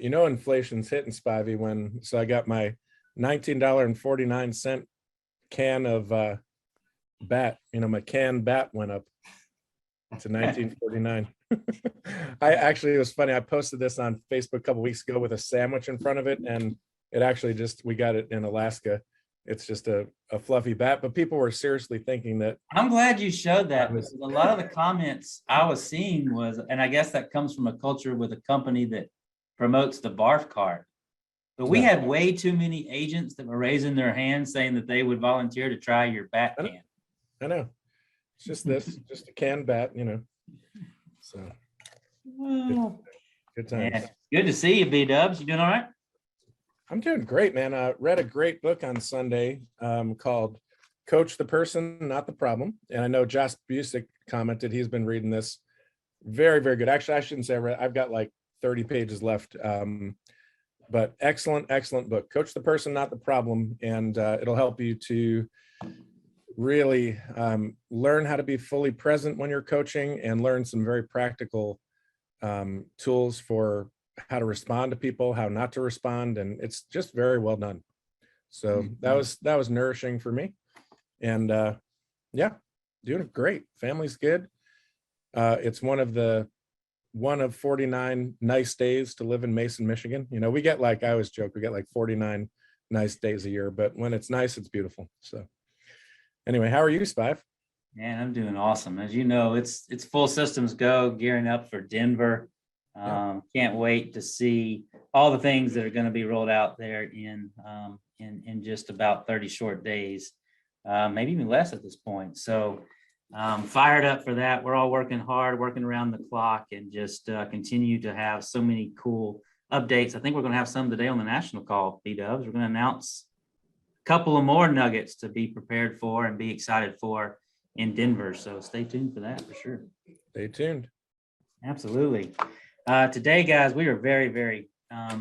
inflation's hitting, Spivey, so I got my $19.49 can of bat, my canned bat went up to $19.49. It was funny. I posted this on Facebook a couple weeks ago with a sandwich in front of it, and it actually we got it in Alaska. It's just a fluffy bat, but people were seriously thinking that. I'm glad you showed that, because a lot of the comments I was seeing was, and I guess that comes from a culture with a company that promotes the barf cart. But we had way too many agents that were raising their hands saying that they would volunteer to try your bat can. I know. It's just just a canned bat, So good times. Yeah. Good to see you, B-Dubs. You doing all right? I'm doing great, man. I read a great book on Sunday called Coach the Person, Not the Problem. And I know Josh Busick commented he's been reading this. Very, very good. Actually, I shouldn't say I read. I've got like 30 pages left. But excellent book. Coach the Person, Not the Problem. And it'll help you to really learn how to be fully present when you're coaching, and learn some very practical tools for how to respond to people, how not to respond. And it's just very well done. So that was nourishing for me. And doing great. Family's good. It's one of 49 nice days to live in Mason, Michigan. We get I always joke, we get 49 nice days a year, but when it's nice, it's beautiful. So anyway, how are you, Spive? Man, I'm doing awesome. As you know, it's full systems go, gearing up for Denver. Can't wait to see all the things that are going to be rolled out there in just about 30 short days, maybe even less at this point. So fired up for that. We're all working hard, working around the clock, and just continue to have so many cool updates. I think we're going to have some today on the national call, B-Dubs. We're going to announce a couple of more nuggets to be prepared for and be excited for in Denver. So stay tuned for that for sure. Stay tuned. Absolutely. Today, guys, we are very, very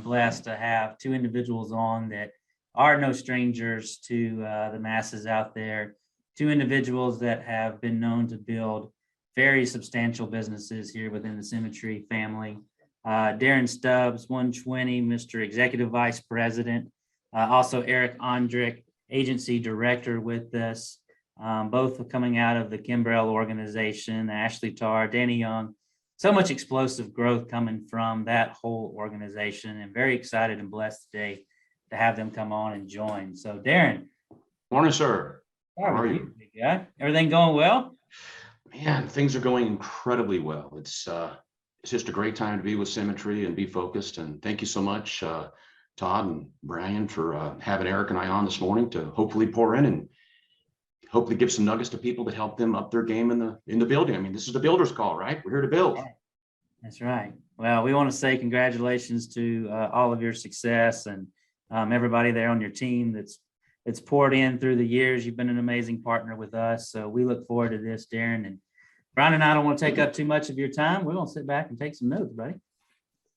blessed to have two individuals on that are no strangers to the masses out there. Two individuals that have been known to build very substantial businesses here within the Symmetry family. Darin Stubbs, 120, Mr. Executive Vice President. Also Eric Ondrick, Agency Director with us. Both coming out of the Kimbrell organization, Ashley Tarr, Danny Young. So much explosive growth coming from that whole organization, and very excited and blessed today to have them come on and join. So Darin. Morning, sir. How are you? Everything going well? Man, things are going incredibly well. It's just a great time to be with Symmetry and be focused. And thank you so much, Todd and Brian, for having Eric and I on this morning to hopefully pour in and hopefully give some nuggets to people to help them up their game in the building. I mean, this is the builder's call, right? We're here to build. That's right. Well, we want to say congratulations to all of your success and everybody there on your team that's poured in through the years. You've been an amazing partner with us. So we look forward to this, Darin. And Brian and I don't want to take up too much of your time. We're going to sit back and take some notes, buddy.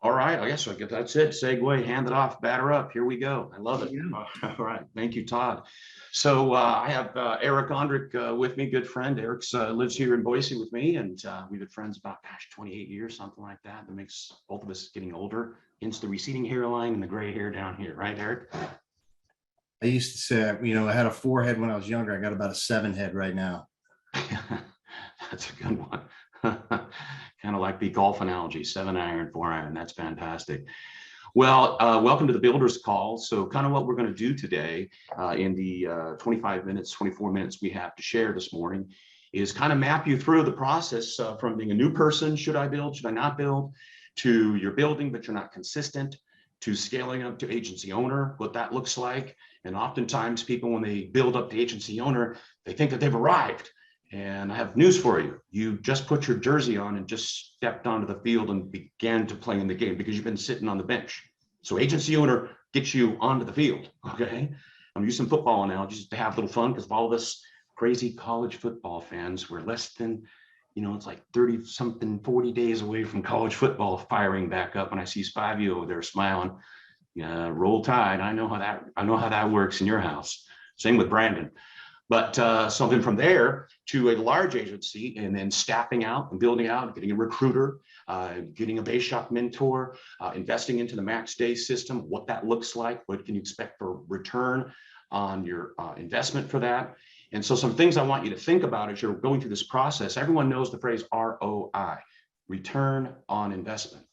All right. I guess that's it. Segue, hand it off, batter up. Here we go. I love it. All right. Thank you, Todd. So I have Eric Ondrick with me, good friend. Eric's lives here in Boise with me, and we've been friends about, 28 years, something like that. That makes both of us getting older. Hence the receding hairline and the gray hair down here. Right, Eric? I used to say, I had a 4-head when I was younger. I got about a 7-head right now. That's a good one. Kind of like the golf analogy, 7-iron, 4-iron. That's fantastic. Well, welcome to the Builder's Call. So kind of what we're going to do today in the 24 minutes we have to share this morning is kind of map you through the process from being a new person, should I build, should I not build, to you're building, but you're not consistent, to scaling up to agency owner, what that looks like. And oftentimes people, when they build up to agency owner, they think that they've arrived. And I have news for you. You just put your jersey on and just stepped onto the field and began to play in the game because you've been sitting on the bench. So agency owner gets you onto the field, okay? I'm using football analogies to have a little fun because of all of us crazy college football fans. We're less than, it's like 30-something, 40 days away from college football firing back up. And I see Spivey over there smiling. Yeah, roll tide. I know how that works in your house. Same with Brandon. But something from there to a large agency, and then staffing out and building out, getting a recruiter, getting a base shop mentor, investing into the max day system, what that looks like, what can you expect for return on your investment for that. And so some things I want you to think about as you're going through this process. Everyone knows the phrase ROI, return on investment.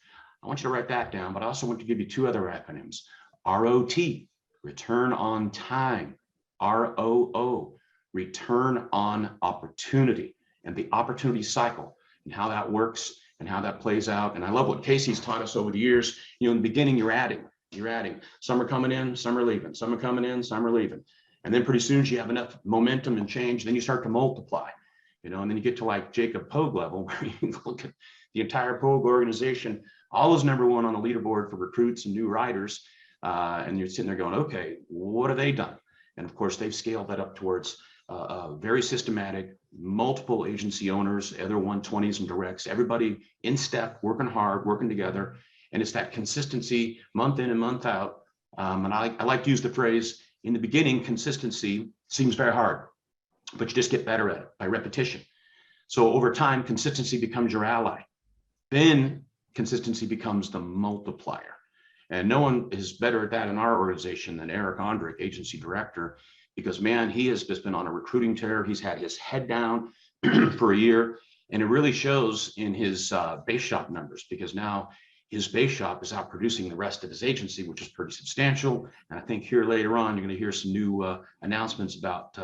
I want you to write that down, but I also want to give you two other acronyms. ROT, return on time. ROO, return on opportunity, and the opportunity cycle and how that works and how that plays out. And I love what Casey's taught us over the years. You know, in the beginning, you're adding. Some are coming in, some are leaving. Some are coming in, some are leaving. And then pretty soon as you have enough momentum and change, then you start to multiply, you know, and then you get to like Jacob Pogue level, where you look at the entire Pogue organization, always number one on the leaderboard for recruits and new riders. And you're sitting there going, okay, what have they done? And of course, they've scaled that up towards very systematic, multiple agency owners, other 120s and directs, everybody in step, working hard, working together. And it's that consistency month in and month out. And I like to use the phrase, in the beginning, consistency seems very hard, but you just get better at it by repetition. So over time, consistency becomes your ally. Then consistency becomes the multiplier. And no one is better at that in our organization than Eric Ondrick, agency director, because man, he has just been on a recruiting tear. He's had his head down for a year, and it really shows in his base shop numbers, because now his base shop is out producing the rest of his agency, which is pretty substantial. And I think here later on, you're going to hear some new announcements about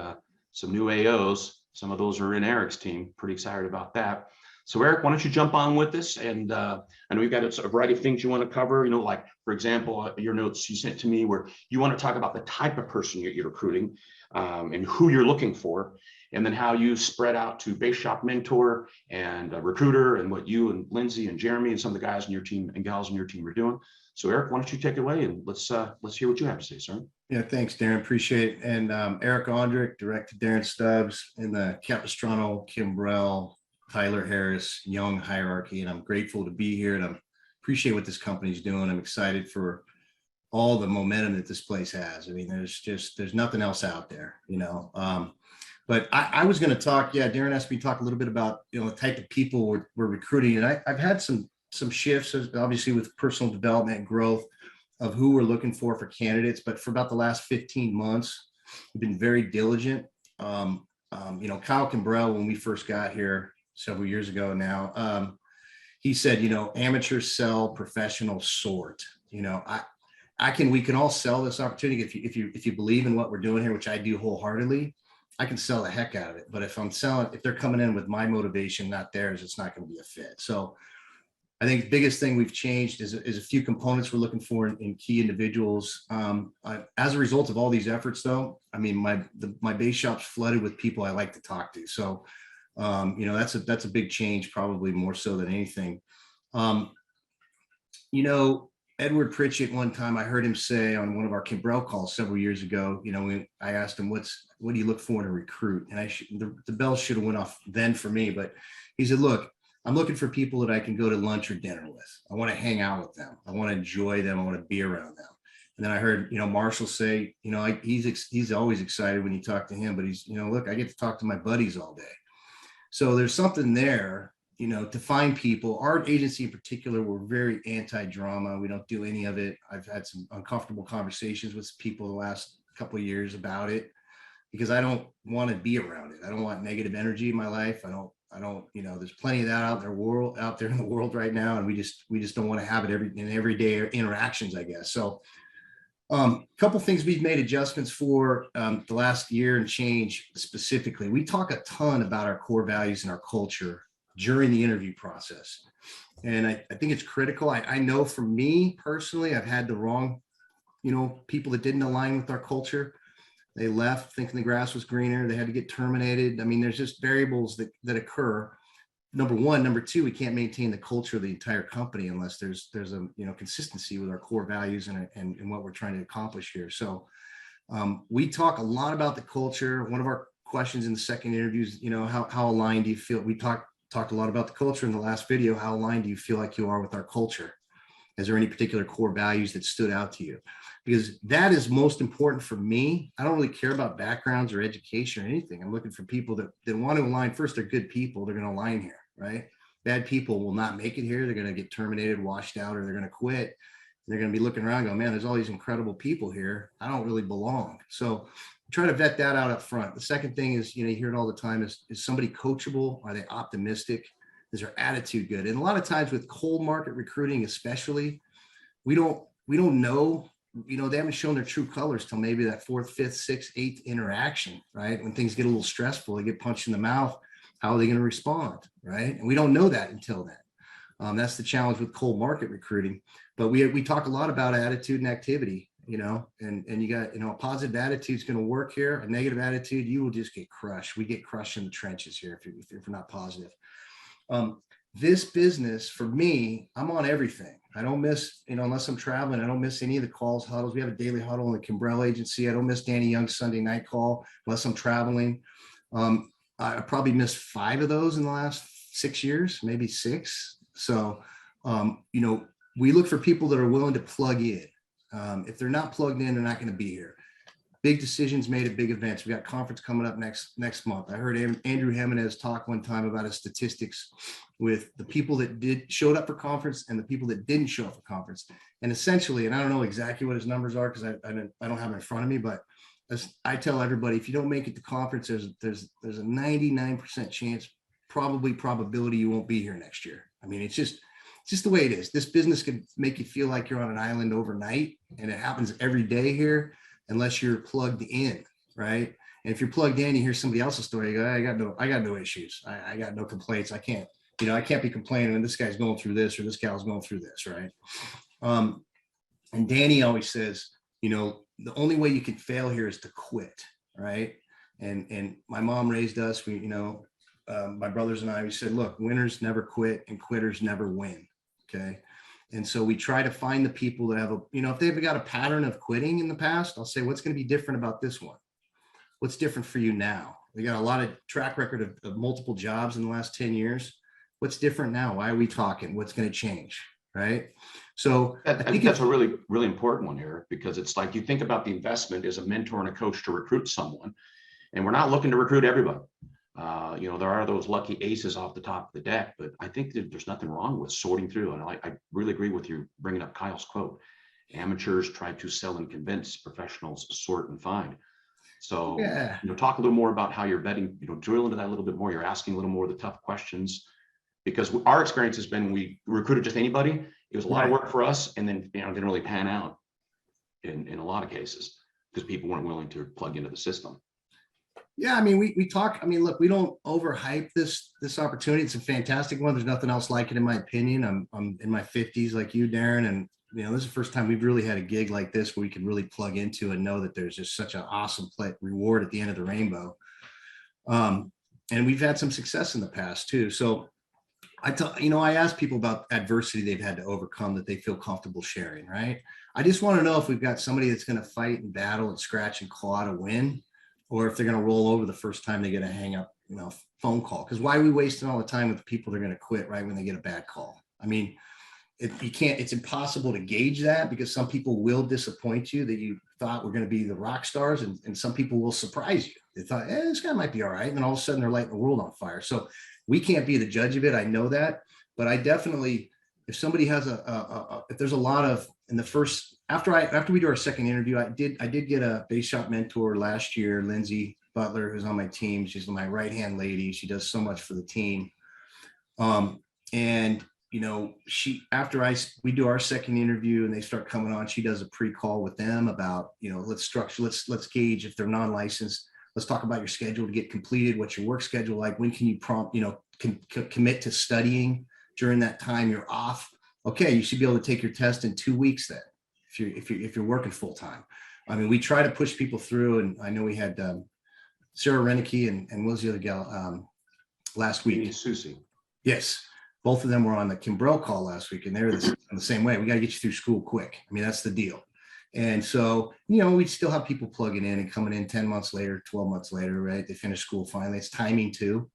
some new AOs. Some of those are in Eric's team. Pretty excited about that. So Eric, why don't you jump on with us? And I know you've got a variety of things you want to cover, you know, like, for example, your notes you sent to me where you want to talk about the type of person you're recruiting and who you're looking for, and then how you spread out to base shop mentor and recruiter, and what you and Lindsay and Jeremy and some of the guys in your team and gals in your team are doing. So Eric, why don't you take it away, and let's hear what you have to say, sir. Yeah, thanks, Darin. Appreciate it. And Eric Ondrick, direct to Darin Stubbs in the Capistrano, Kimbrell, Tyler Harris, Young hierarchy. And I'm grateful to be here, and I appreciate what this company's doing. I'm excited for all the momentum that this place has. I mean, there's nothing else out there, you know. But I was going to talk, Darin asked me to talk a little bit about, you know, the type of people we're recruiting. And I've had some shifts, obviously, with personal development and growth of who we're looking for candidates. But for about the last 15 months, we've been very diligent. You know, Kyle Kimbrell, when we first got here several years ago now, he said, you know, amateurs sell, professionals sort. You know, we can all sell this opportunity if you believe in what we're doing here, which I do wholeheartedly. I can sell the heck out of it. But if they're coming in with my motivation, not theirs, it's not going to be a fit. So I think the biggest thing we've changed is a few components we're looking for in key individuals. As a result of all these efforts, though, I mean, my base shop's flooded with people I like to talk to. So, you know, that's a big change, probably more so than anything. You know, Edward Pritchett, one time I heard him say on one of our Kimbrell calls several years ago, you know, I asked him, what do you look for in a recruit? And the bell should have went off then for me, but he said, look, I'm looking for people that I can go to lunch or dinner with. I want to hang out with them. I want to enjoy them. I want to be around them. And then I heard, you know, Marshall say, you know, he's always excited when you talk to him, but he's, you know, look, I get to talk to my buddies all day. So there's something there, you know, to find people. Our agency in particular, we're very anti-drama. We don't do any of it. I've had some uncomfortable conversations with people the last couple of years about it, because I don't want to be around it. I don't want negative energy in my life. I don't, you know, there's plenty of that out there in the world right now. And we just don't want to have it in everyday interactions, I guess. So a couple things we've made adjustments for the last year and change specifically. We talk a ton about our core values and our culture during the interview process. And I think it's critical. I know for me personally, I've had the wrong, you know, people that didn't align with our culture. They left thinking the grass was greener. They had to get terminated. I mean, there's just variables that occur. Number one. Number two, we can't maintain the culture of the entire company unless there's a, you know, consistency with our core values and what we're trying to accomplish here. So we talk a lot about the culture. One of our questions in the second interview is, you know, how aligned do you feel? We talked a lot about the culture in the last video. How aligned do you feel like you are with our culture? Is there any particular core values that stood out to you? Because that is most important for me. I don't really care about backgrounds or education or anything. I'm looking for people that want to align. First, they're good people. They're going to align here, right? Bad people will not make it here. They're going to get terminated, washed out, or they're going to quit. They're going to be looking around going, man, there's all these incredible people here. I don't really belong. So try to vet that out up front. The second thing is, you hear it all the time, is somebody coachable? Are they optimistic? Is their attitude good? And a lot of times with cold market recruiting, especially, we don't know, they haven't shown their true colors till maybe that fourth, fifth, sixth, eighth interaction, right? When things get a little stressful, they get punched in the mouth. How are they going to respond, right? And we don't know that until then. That's the challenge with cold market recruiting. But we talk a lot about attitude and activity, and you got, a positive attitude is going to work here. A negative attitude, you will just get crushed. We get crushed in the trenches here if we're not positive. This business, for me, I'm on everything. I don't miss, unless I'm traveling, I don't miss any of the calls, huddles. We have a daily huddle in the Kimbrell Agency. I don't miss Danny Young's Sunday night call unless I'm traveling. I probably missed 5 of those in the last 6 years, maybe 6. So, we look for people that are willing to plug in. If they're not plugged in, they're not going to be here. Big decisions made at big events. We got conference coming up next month. I heard Andrew Jimenez talk one time about his statistics with the people that showed up for conference and the people that didn't show up for conference. And essentially, and I don't know exactly what his numbers are because I don't have it in front of me, but as I tell everybody, if you don't make it to conference, there's a 99% chance, probability you won't be here next year. I mean, it's just the way it is. This business can make you feel like you're on an island overnight, and it happens every day here, unless you're plugged in, right? And if you're plugged in, you hear somebody else's story, you go, I got no issues. I got no complaints. I can't be complaining when this guy's going through this or this gal's going through this, right? And Danny always says, the only way you can fail here is to quit, right? And my mom raised us, my brothers and I, we said, look, winners never quit and quitters never win, okay? And so we try to find the people that have if they've got a pattern of quitting in the past, I'll say, what's going to be different about this one? What's different for you now? We got a lot of track record of multiple jobs in the last 10 years. What's different now? Why are we talking? What's going to change? Right. So I think that's a really, really important one here, because it's like you think about the investment as a mentor and a coach to recruit someone, and we're not looking to recruit everybody. There are those lucky aces off the top of the deck, but I think that there's nothing wrong with sorting through. And I really agree with you bringing up Kyle's quote. Amateurs try to sell and convince, professionals sort and find. So, yeah. Talk a little more about how you're vetting, drill into that a little bit more. You're asking a little more of the tough questions, because our experience has been, we recruited just anybody. It was a lot of work for us. And then, didn't really pan out in a lot of cases because people weren't willing to plug into the system. Yeah, I mean, we talk. I mean, look, we don't overhype this opportunity. It's a fantastic one. There's nothing else like it, in my opinion. I'm in my 50s, like you, Darin, and this is the first time we've really had a gig like this where we can really plug into and know that there's just such an awesome reward at the end of the rainbow. And we've had some success in the past too. So I ask people about adversity they've had to overcome that they feel comfortable sharing. Right. I just want to know if we've got somebody that's going to fight and battle and scratch and claw to win, or if they're going to roll over the first time they get a hang up, phone call. Because why are we wasting all the time with the people that are going to quit right when they get a bad call? I mean, it's impossible to gauge that, because some people will disappoint you that you thought were going to be the rock stars, and some people will surprise you. They thought, this guy might be all right. And then all of a sudden they're lighting the world on fire. So we can't be the judge of it. I know that, but I definitely, if somebody has if there's a lot of, in the first, after we do our second interview, I did get a base shop mentor last year, Lindsay Butler, who's on my team. She's my right-hand lady. She does so much for the team. And we do our second interview and they start coming on, she does a pre-call with them about, let's gauge if they're non-licensed. Let's talk about your schedule to get completed. What's your work schedule like? When can you commit to studying during that time you're off? Okay, you should be able to take your test in 2 weeks then, if you're working full time. I mean, we try to push people through, and I know we had Sarah Renicky and what was the other gal last week? Susie. Yes, both of them were on the Kimbrell call last week, and they're the same way. We got to get you through school quick. I mean, that's the deal. And so, we still have people plugging in and coming in 10 months later, 12 months later, right? They finish school finally. It's timing too.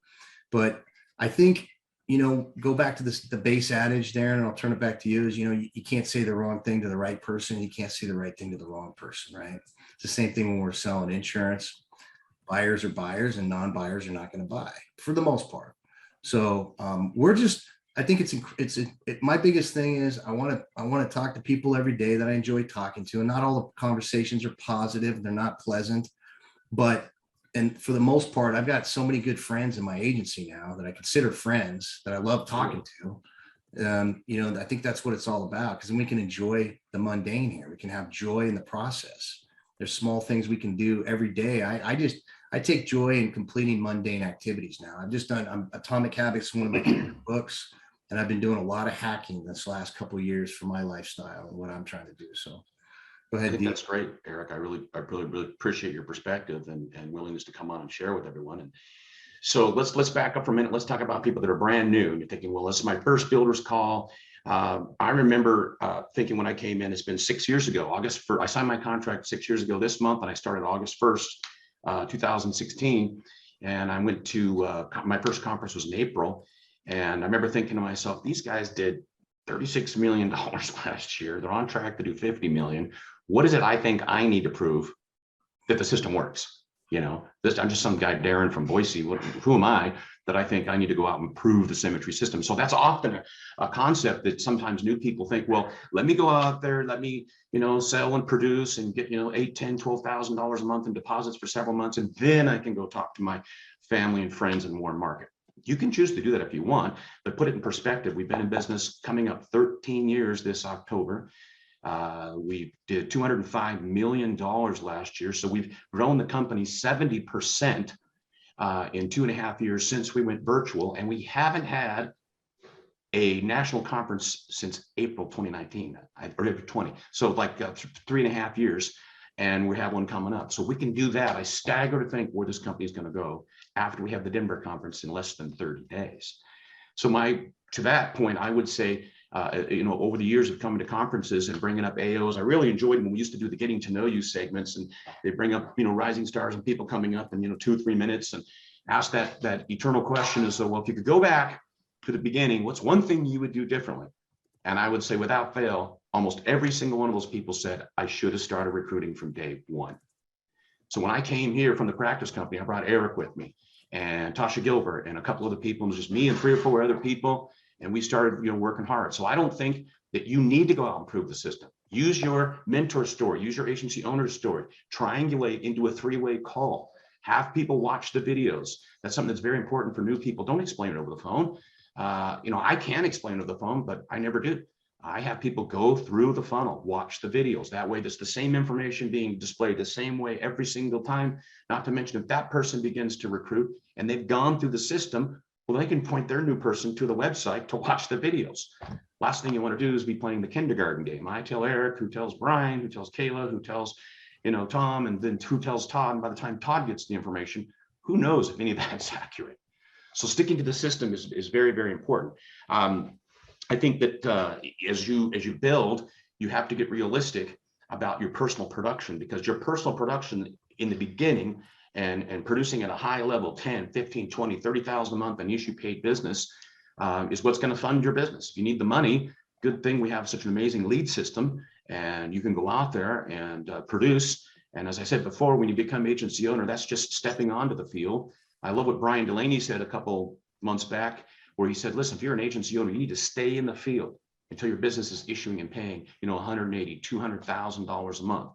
But I think go back to the base adage, Darren, and I'll turn it back to you, is, you can't say the wrong thing to the right person. You can't say the right thing to the wrong person, right? It's the same thing when we're selling insurance. Buyers are buyers and non-buyers are not going to buy for the most part. So I think my biggest thing is I want to talk to people every day that I enjoy talking to, and not all the conversations are positive. They're not pleasant, and for the most part, I've got so many good friends in my agency now that I consider friends that I love talking to. I think that's what it's all about, because then we can enjoy the mundane here. We can have joy in the process. There's small things we can do every day. I take joy in completing mundane activities now. Atomic Habits, one of my favorite books, and I've been doing a lot of hacking this last couple of years for my lifestyle and what I'm trying to do. So go ahead. I think that's great, Eric. I really appreciate your perspective and willingness to come on and share with everyone. And so let's back up for a minute. Let's talk about people that are brand new. And you're thinking, well, this is my first builder's call. I remember thinking when I came in, it's been 6 years ago, I signed my contract 6 years ago this month, and I started August 1st, 2016. And I went to my first conference was in April. And I remember thinking to myself, these guys did $36 million last year. They're on track to do 50 million. What is it I think I need to prove that the system works? I'm just some guy, Darin from Boise. Who am I that I think I need to go out and prove the Symmetry system? So that's often a concept that sometimes new people think, well, let me go out there, let me, sell and produce and get, $8,000, $10,000, $12,000 a month in deposits for several months. And then I can go talk to my family and friends and warm market. You can choose to do that if you want, but put it in perspective. We've been in business coming up 13 years this October. We did $205 million last year. So we've grown the company 70% in 2.5 years since we went virtual. And we haven't had a national conference since April 2019, or April 20. So like 3.5 years. And we have one coming up. So we can do that. I stagger to think where this company is going to go after we have the Denver conference in less than 30 days. So to that point, I would say, over the years of coming to conferences and bringing up AOs, I really enjoyed when we used to do the getting to know you segments, and they bring up, rising stars and people coming up in, 2 or 3 minutes and ask that eternal question is, so, well, if you could go back to the beginning, what's one thing you would do differently? And I would say without fail, almost every single one of those people said, I should have started recruiting from day one. So when I came here from the practice company, I brought Eric with me and Tasha Gilbert and a couple other people. It was just me and 3 or 4 other people. And we started, working hard. So I don't think that you need to go out and prove the system. Use your mentor story, use your agency owner's story, triangulate into a 3-way call, have people watch the videos. That's something that's very important for new people. Don't explain it over the phone. I can explain it over the phone, but I never do. I have people go through the funnel, watch the videos. That way, there's the same information being displayed the same way every single time. Not to mention, if that person begins to recruit and they've gone through the system, well, they can point their new person to the website to watch the videos. Last thing you want to do is be playing the kindergarten game. I tell Eric, who tells Brian, who tells Kayla, who tells, Tom, and then who tells Todd. And by the time Todd gets the information, who knows if any of that's accurate? So sticking to the system is very, very important. I think that as you build, you have to get realistic about your personal production, because your personal production in the beginning and producing at a high level, 10, 15, 20, 30,000 a month in issue paid business is what's going to fund your business. If you need the money, good thing we have such an amazing lead system, and you can go out there and produce. And as I said before, when you become agency owner, that's just stepping onto the field. I love what Brian Delaney said a couple months back, where he said, listen, if you're an agency owner, you need to stay in the field until your business is issuing and paying, $180,000, $200,000 a month.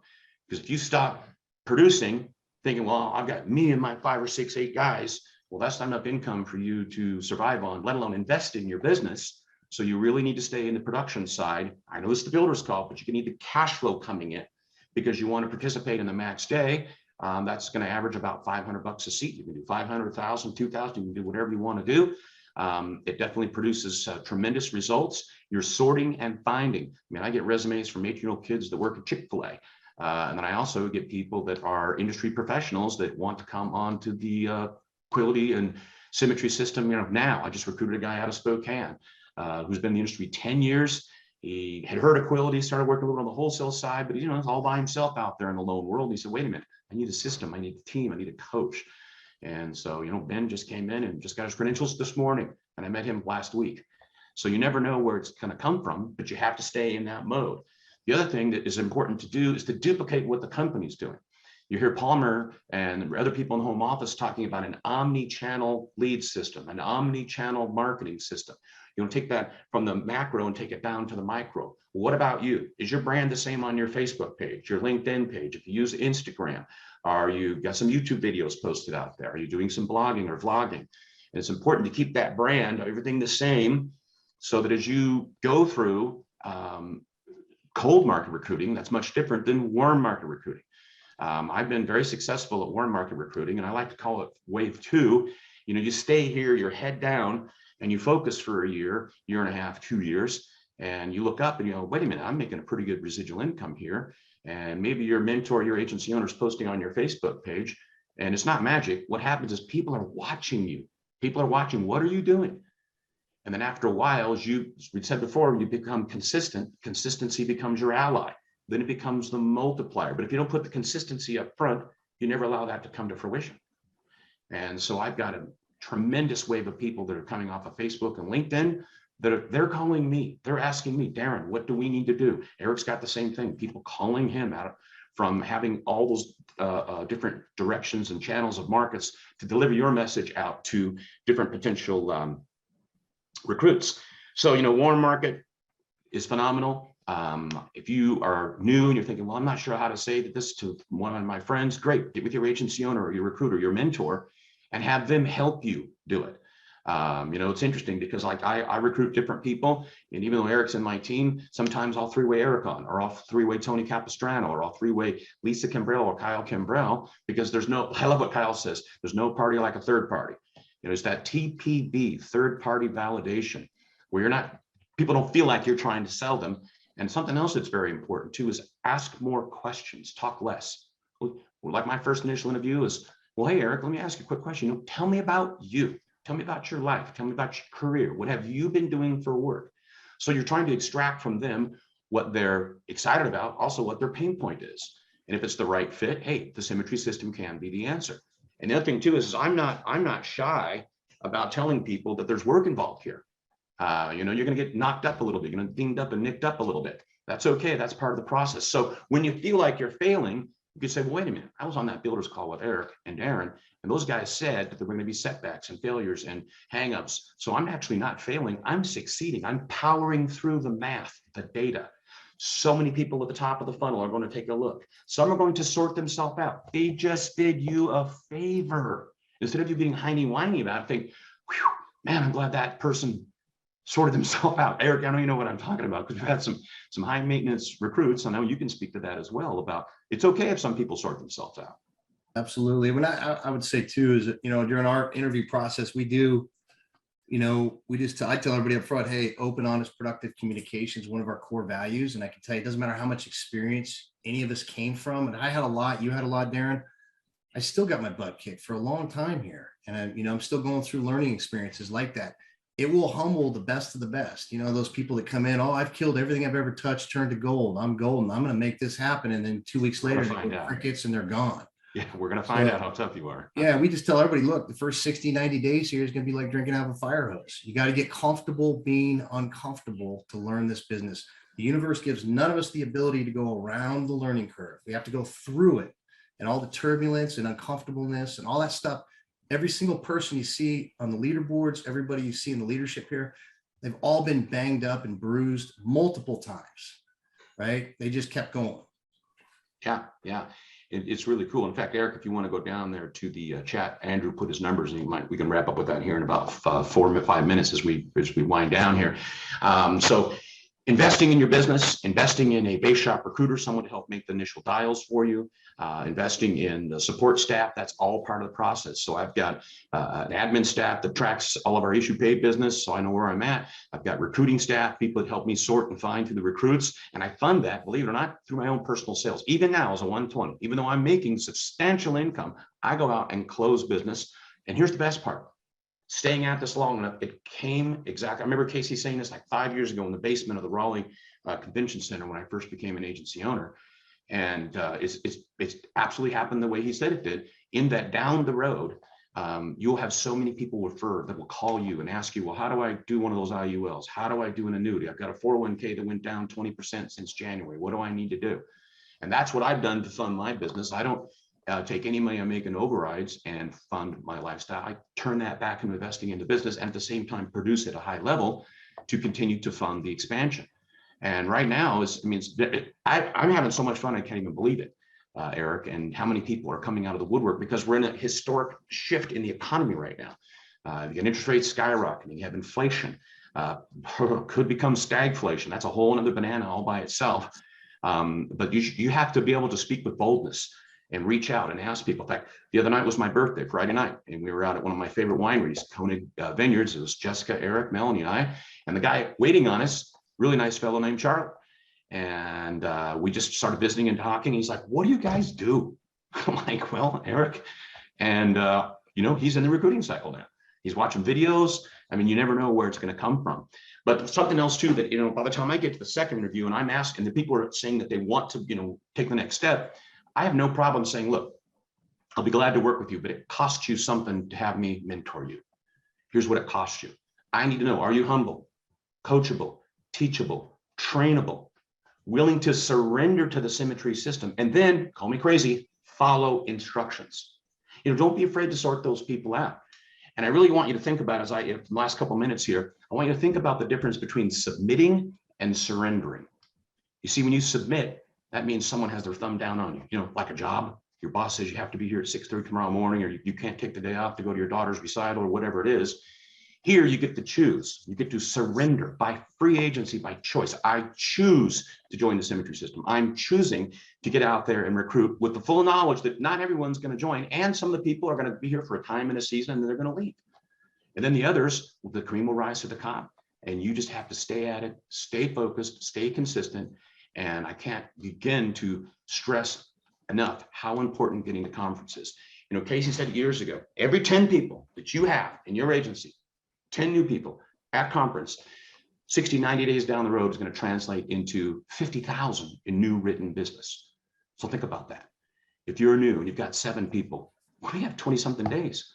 Because if you stop producing, thinking, well, I've got me and my 5 or 6, 8 guys, well, that's not enough income for you to survive on, let alone invest in your business. So you really need to stay in the production side. I know this is the builder's call, but you need the cash flow coming in, because you want to participate in the max day. That's going to average about $500 a seat. You can do 500, 1,000, 2,000. You can do whatever you want to do. It definitely produces tremendous results. You're sorting and finding. I get resumes from 18-year-old kids that work at Chick-fil-A. And then I also get people that are industry professionals that want to come on to the Quility and Symmetry system. Now I just recruited a guy out of Spokane who's been in the industry 10 years. He had heard of Quility, started working a little on the wholesale side, but he's all by himself out there in the lone world. And he said, wait a minute, I need a system, I need a team, I need a coach. And so, Ben just came in and just got his credentials this morning. and I met him last week. So you never know where it's going to come from, but you have to stay in that mode. The other thing that is important to do is to duplicate what the company's doing. You hear Palmer and other people in the home office talking about an omni-channel lead system, an omni-channel marketing system. You know, take that from the macro and take it down to the micro. What about you? Is your brand the same on your Facebook page, your LinkedIn page? If you use Instagram, are you got some YouTube videos posted out there? Are you doing some blogging or vlogging? And it's important to keep that brand, everything the same, so that as you go through cold market recruiting, that's much different than warm market recruiting. I've been very successful at warm market recruiting, and I like to call it wave 2. You know, you stay here, your head down, and you focus for a year, year and a half, 2 years, and you look up and you go, wait a minute, I'm making a pretty good residual income here. And maybe your mentor, your agency owner is posting on your Facebook page, and it's not magic. What happens is people are watching you. People are watching, what are you doing? And then after a while, as we said before, you become consistent. Consistency becomes your ally. Then it becomes the multiplier. But if you don't put the consistency up front, you never allow that to come to fruition. And so I've got a tremendous wave of people that are coming off of Facebook and LinkedIn that they're calling me. They're asking me, Darin, what do we need to do? Eric's got the same thing. People calling him out from having all those different directions and channels of markets to deliver your message out to different potential recruits. So, you know, warm market is phenomenal. If you are new and you're thinking, well, I'm not sure how to say this to one of my friends, great, get with your agency owner or your recruiter, your mentor, and have them help you do it. You know, it's interesting because like I recruit different people, and even though Eric's in my team, sometimes I'll three-way Eric on, or I'll three-way Tony Capistrano, or I'll three-way Lisa Kimbrell or Kyle Kimbrell, because there's no, I love what Kyle says, there's no party like a third party. You know, it's that TPV, third party validation, where you're not, people don't feel like you're trying to sell them. And something else that's very important too is ask more questions, talk less. Like my first initial interview is, well, hey, Eric, let me ask you a quick question. You know, tell me about you. Tell me about your life. Tell me about your career. What have you been doing for work? So you're trying to extract from them what they're excited about, also what their pain point is. And if it's the right fit, hey, the Symmetry system can be the answer. And the other thing too is I'm not shy about telling people that there's work involved here. You know, you're going to get knocked up a little bit, you're going to dinged up and nicked up a little bit. That's okay. That's part of the process. So when you feel like you're failing, you could say, well, wait a minute, I was on that builder's call with Eric and Darin, and those guys said that there were going to be setbacks and failures and hangups. So I'm actually not failing. I'm succeeding. I'm powering through the math, the data. So many people at the top of the funnel are going to take a look. Some are going to sort themselves out. They just did you a favor. Instead of you being whiny about it, think, whew, man, I'm glad that person sorted themselves out. Eric, I know you know what I'm talking about, because we've had some high maintenance recruits. I know you can speak to that as well, about it's okay if some people sort themselves out. Absolutely. When I would say too is that, you know, during our interview process, we do, you know, I tell everybody up front, hey, open, honest, productive communication is one of our core values. And I can tell you, it doesn't matter how much experience any of us came from. And I had a lot, you had a lot, Darin. I still got my butt kicked for a long time here. And you know, I'm still going through learning experiences like that. It will humble the best of the best. You know, those people that come in, oh, I've killed everything I've ever touched, turned to gold. I'm golden. I'm going to make this happen. And then 2 weeks later, they get crickets and they're gone. Yeah, we're going to find out how tough you are. Yeah, we just tell everybody, look, the first 60, 90 days here is going to be like drinking out of a fire hose. You got to get comfortable being uncomfortable to learn this business. The universe gives none of us the ability to go around the learning curve. We have to go through it, and all the turbulence and uncomfortableness and all that stuff. Every single person you see on the leaderboards, everybody you see in the leadership here, they've all been banged up and bruised multiple times, right? They just kept going. Yeah. It's really cool. In fact, Eric, if you want to go down there to the chat, Andrew put his numbers, and we can wrap up with that here in about 4 or 5 minutes as we wind down here. So investing in your business, investing in a base shop recruiter, someone to help make the initial dials for you, investing in the support staff, that's all part of the process. So I've got an admin staff that tracks all of our issue paid business, so I know where I'm at. I've got recruiting staff, people that help me sort and find through the recruits, and I fund that, believe it or not, through my own personal sales. Even now as a 120, even though I'm making substantial income, I go out and close business. And here's the best part. Staying at this long enough, it came exactly. I remember Casey saying this like 5 years ago in the basement of the Raleigh Convention Center when I first became an agency owner, and it's absolutely happened the way he said it did. In that down the road, you'll have so many people refer that will call you and ask you, well, how do I do one of those IULs? How do I do an annuity? I've got a 401k that went down 20% since January. What do I need to do? And that's what I've done to fund my business. I don't take any money I make in overrides and fund my lifestyle. I turn that back into investing in the business and at the same time produce at a high level to continue to fund the expansion. And right now, I'm having so much fun, I can't even believe it, Eric, and how many people are coming out of the woodwork because we're in a historic shift in the economy right now. You get interest rates skyrocketing, you have inflation, could become stagflation. That's a whole other banana all by itself. But you have to be able to speak with boldness and reach out and ask people. In fact, the other night was my birthday, Friday night, and we were out at one of my favorite wineries, Koenig Vineyards. It was Jessica, Eric, Melanie, and I, and the guy waiting on us, really nice fellow named Charlie. And we just started visiting and talking. He's like, what do you guys do? I'm like, well, Eric, and he's in the recruiting cycle now. He's watching videos. I mean, you never know where it's going to come from. But something else too, that, by the time I get to the second interview and I'm asking, the people are saying that they want to, take the next step, I have no problem saying, look, I'll be glad to work with you, but it costs you something to have me mentor you. Here's what it costs you. I need to know, are you humble, coachable, teachable, trainable, willing to surrender to the Symmetry system, and then, call me crazy, follow instructions. Don't be afraid to sort those people out. And I really want you to think about, in the last couple of minutes here, I want you to think about the difference between submitting and surrendering. You see, when you submit, that means someone has their thumb down on you, like a job. Your boss says you have to be here at 6:30 tomorrow morning, or you can't take the day off to go to your daughter's recital or whatever it is. Here, you get to choose. You get to surrender by free agency, by choice. I choose to join the Symmetry system. I'm choosing to get out there and recruit with the full knowledge that not everyone's going to join. And some of the people are going to be here for a time in a season and then they're going to leave. And then the others, the cream will rise to the top. And you just have to stay at it, stay focused, stay consistent. And I can't begin to stress enough how important getting to conferences. Casey said years ago, every 10 people that you have in your agency, 10 new people at conference, 60, 90 days down the road is going to translate into 50,000 in new written business. So think about that. If you're new and you've got 7 people, we have 20 something days.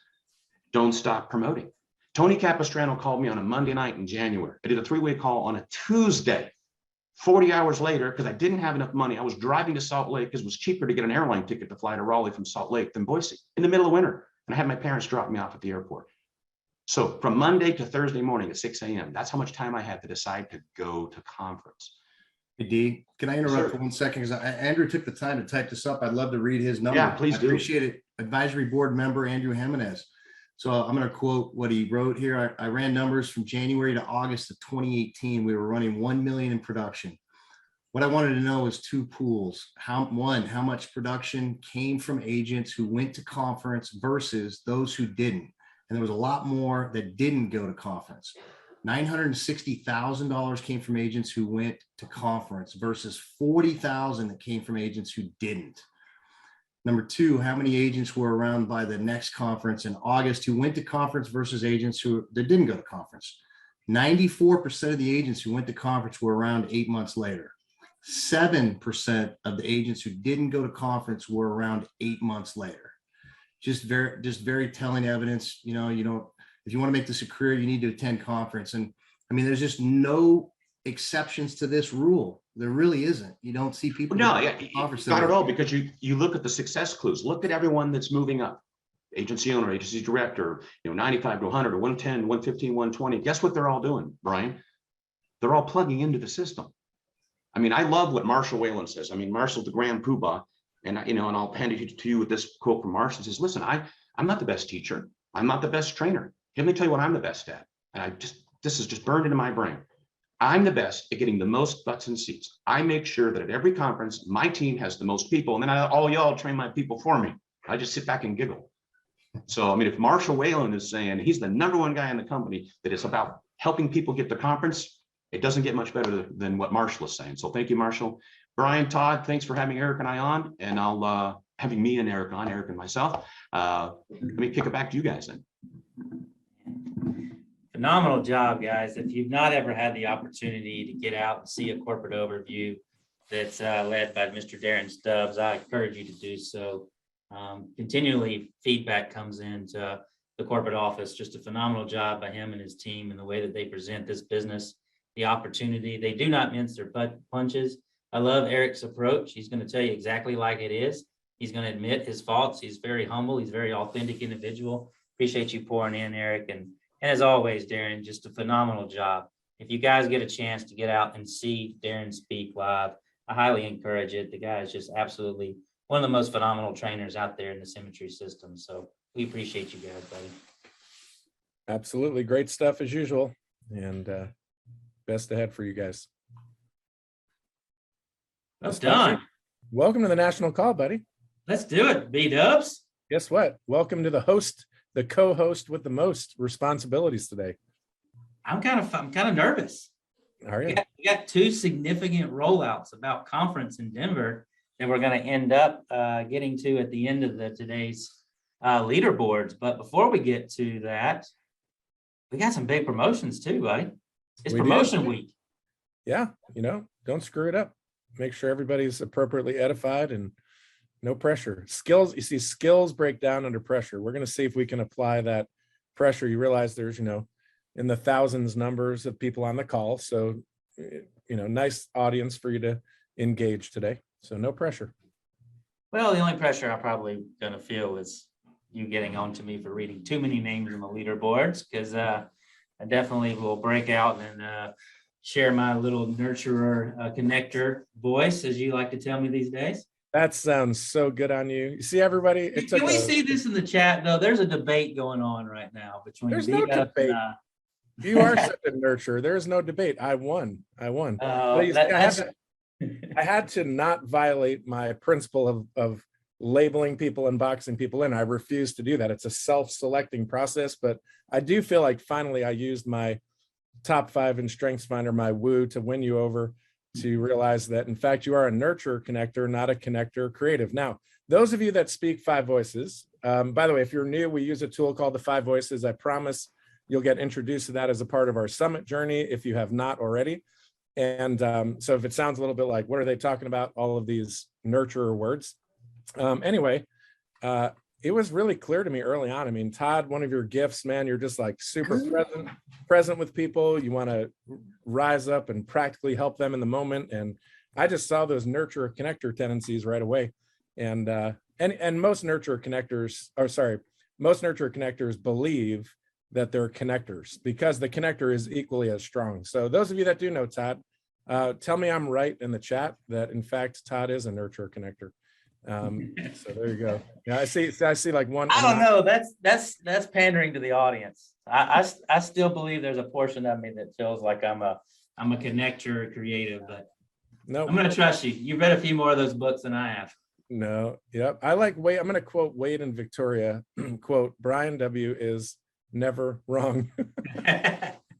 Don't stop promoting. Tony Capistrano called me on a Monday night in January. I did a 3-way call on a Tuesday. 40 hours later, because I didn't have enough money, I was driving to Salt Lake because it was cheaper to get an airline ticket to fly to Raleigh from Salt Lake than Boise in the middle of winter. And I had my parents drop me off at the airport. So from Monday to Thursday morning at 6 a.m., that's how much time I had to decide to go to conference. Hey, D, can I interrupt Sure. for 1 second? Because Andrew took the time to type this up. I'd love to read his number. Yeah, please do. I appreciate it. Advisory board member, Andrew Jimenez. So I'm going to quote what he wrote here. I ran numbers from January to August of 2018. We were running 1 million in production. What I wanted to know is 2 pools. How much production came from agents who went to conference versus those who didn't. And there was a lot more that didn't go to conference. $960,000 came from agents who went to conference versus $40,000 that came from agents who didn't. Number 2, how many agents were around by the next conference in August who went to conference versus agents that didn't go to conference? 94% of the agents who went to conference were around 8 months later. 7% of the agents who didn't go to conference were around 8 months later. Just very telling evidence. If you want to make this a career, you need to attend conference. And I mean, there's just no exceptions to this rule. There really isn't. You don't see people. No, not at all, because you look at the success clues. Look at everyone that's moving up. Agency owner, agency director, 95 to 100 or 110, 115, 120. Guess what they're all doing, Brian? They're all plugging into the system. I mean, I love what Marshall Whalen says. I mean, Marshall's the grand poobah. And I'll hand it to you with this quote from Marshall. He says, listen, I'm not the best teacher. I'm not the best trainer. Let me tell you what I'm the best at. And this is just burned into my brain. I'm the best at getting the most butts in seats. I make sure that at every conference, my team has the most people. And then all y'all train my people for me. I just sit back and giggle. So, I mean, if Marshall Whalen is saying he's the #1 guy in the company that is about helping people get to conference, it doesn't get much better than what Marshall is saying. So thank you, Marshall. Brian, Todd, thanks for having Eric and I on, and I'll having me and Eric on, Eric and myself. Let me kick it back to you guys then. Phenomenal job, guys. If you've not ever had the opportunity to get out and see a corporate overview that's led by Mr. Darin Stubbs, I encourage you to do so. Continually, feedback comes in to the corporate office. Just a phenomenal job by him and his team and the way that they present this business, the opportunity. They do not mince their punches. I love Eric's approach. He's going to tell you exactly like it is. He's going to admit his faults. He's very humble. He's a very authentic individual. Appreciate you pouring in, Eric. And as always, Darin, just a phenomenal job. If you guys get a chance to get out and see Darin speak live, I highly encourage it. The guy is just absolutely one of the most phenomenal trainers out there in the Symmetry system. So we appreciate you guys, buddy. Absolutely. Great stuff as usual. And best ahead for you guys. Well done. Welcome to the national call, buddy. Let's do it, B-dubs. Guess what? Welcome to the host, the co-host with the most responsibilities today. I'm kind of nervous. Are you? We got two significant rollouts about conference in Denver that we're going to end up getting to at the end of today's leaderboards. But before we get to that, we got some big promotions too, buddy. It's promotion week. Yeah, don't screw it up. Make sure everybody's appropriately edified and no pressure. Skills, you see, skills break down under pressure. We're going to see if we can apply that pressure. You realize there's, in the thousands numbers of people on the call. So, nice audience for you to engage today. So no pressure. Well, the only pressure I'm probably going to feel is you getting on to me for reading too many names on the leaderboards, because I definitely will break out and share my little nurturer connector voice, as you like to tell me these days. That sounds so good on you. You see, everybody. Can we see this in the chat, though? There's a debate going on right now between. There's no debate. You are such a nurturer. There is no debate. I won. I had to not violate my principle of labeling people and boxing people in. I refuse to do that. It's a self-selecting process, but I do feel like finally I used my top 5 in Strengths Finder, my woo, to win you over, to realize that, in fact, you are a nurturer connector, not a connector creative. Now, those of you that speak 5 voices, by the way, if you're new, we use a tool called the 5 voices. I promise you'll get introduced to that as a part of our summit journey if you have not already. And so if it sounds a little bit like, what are they talking about? All of these nurturer words. Anyway, it was really clear to me early on. I mean, Todd, one of your gifts, man, you're just like super present with people. You want to rise up and practically help them in the moment. And I just saw those nurturer connector tendencies right away. And most nurturer connectors believe that they're connectors because the connector is equally as strong. So those of you that do know Todd, tell me I'm right in the chat that in fact Todd is a nurturer connector. So there you go. Yeah, I see like one. I don't know. That's pandering to the audience. I still believe there's a portion of me that feels like I'm a connector creative, but no, I'm gonna trust you. You've read a few more of those books than I have. No, yep. I like Wade. I'm gonna quote Wade and Victoria. Quote, Brian W. is never wrong.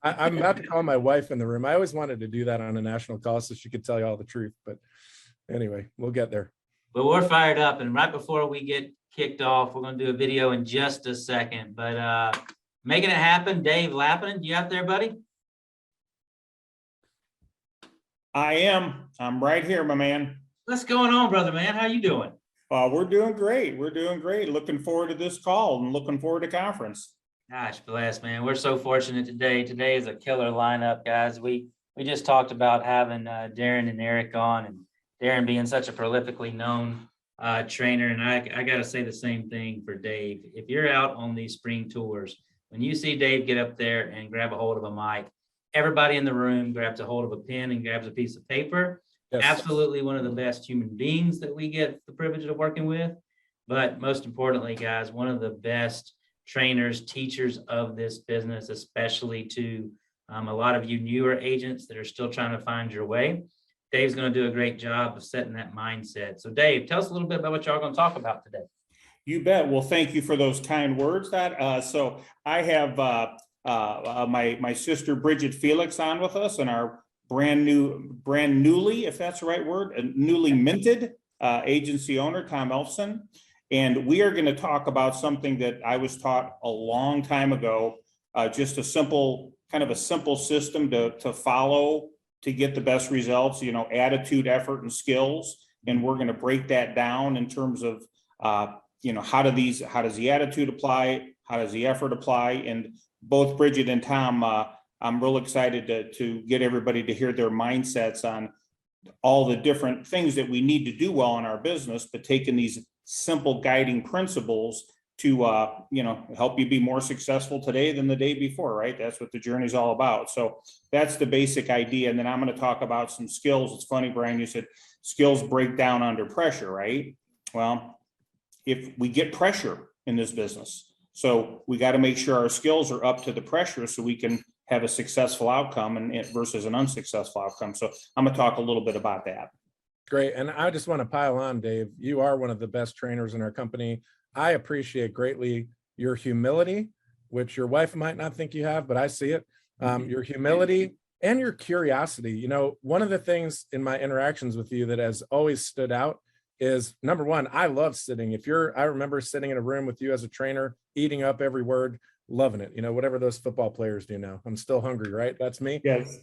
I'm about to call my wife in the room. I always wanted to do that on a national call so she could tell you all the truth. But anyway, we'll get there. Well, we're fired up. And right before we get kicked off, we're going to do a video in just a second. But making it happen, Dave Lappin, you out there, buddy? I am. I'm right here, my man. What's going on, brother, man? How you doing? We're doing great. We're doing great. Looking forward to this call and looking forward to conference. Gosh, bless, man. We're so fortunate today. Today is a killer lineup, guys. We just talked about having Darin and Eric on, and Darin being such a prolifically known trainer. And I got to say the same thing for Dave. If you're out on these spring tours, when you see Dave get up there and grab a hold of a mic, everybody in the room grabs a hold of a pen and grabs a piece of paper. Yes. Absolutely one of the best human beings that we get the privilege of working with. But most importantly, guys, one of the best trainers, teachers of this business, especially to a lot of you newer agents that are still trying to find your way. Dave's going to do a great job of setting that mindset. So Dave, tell us a little bit about what y'all are going to talk about today. You bet. Well, thank you for those kind words. So I have my sister Bridget Felix on with us, and our brand newly, if that's the right word, newly minted agency owner, Tom Elfson. And we are going to talk about something that I was taught a long time ago, just a simple system to follow to get the best results, attitude, effort, and skills. And we're going to break that down in terms of, how does the attitude apply How does the effort apply? And both Bridget and Tom, I'm real excited to get everybody to hear their mindsets on all the different things that we need to do well in our business, but taking these simple guiding principles to, help you be more successful today than the day before, right? That's what the journey is all about. So that's the basic idea. And then I'm going to talk about some skills. It's funny, Brian, you said skills break down under pressure, right? Well, if we get pressure in this business, so we got to make sure our skills are up to the pressure so we can have a successful outcome and versus an unsuccessful outcome. So I'm going to talk a little bit about that. Great. And I just want to pile on, Dave. You are one of the best trainers in our company. I appreciate greatly your humility, which your wife might not think you have, but I see it. Your humility and your curiosity. One of the things in my interactions with you that has always stood out is, number one, I love sitting. I remember sitting in a room with you as a trainer, eating up every word, loving it. Whatever those football players do now. I'm still hungry, right? That's me. Yes.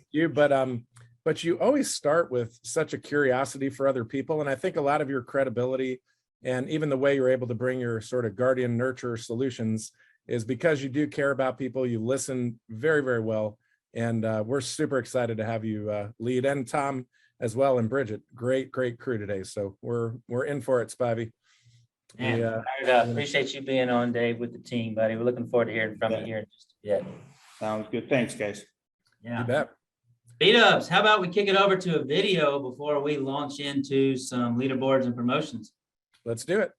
But you always start with such a curiosity for other people. And I think a lot of your credibility and even the way you're able to bring your sort of guardian nurture solutions is because you do care about people. You listen very, very well. And we're super excited to have you lead, and Tom as well, and Bridget. Great crew today. So we're in for it, Spivey. And appreciate you being on, Dave, with the team, buddy. We're looking forward to hearing from you here in just a bit. Sounds good. Thanks, guys. Yeah. You bet. B-dubs, how about we kick it over to a video before we launch into some leaderboards and promotions? Let's do it.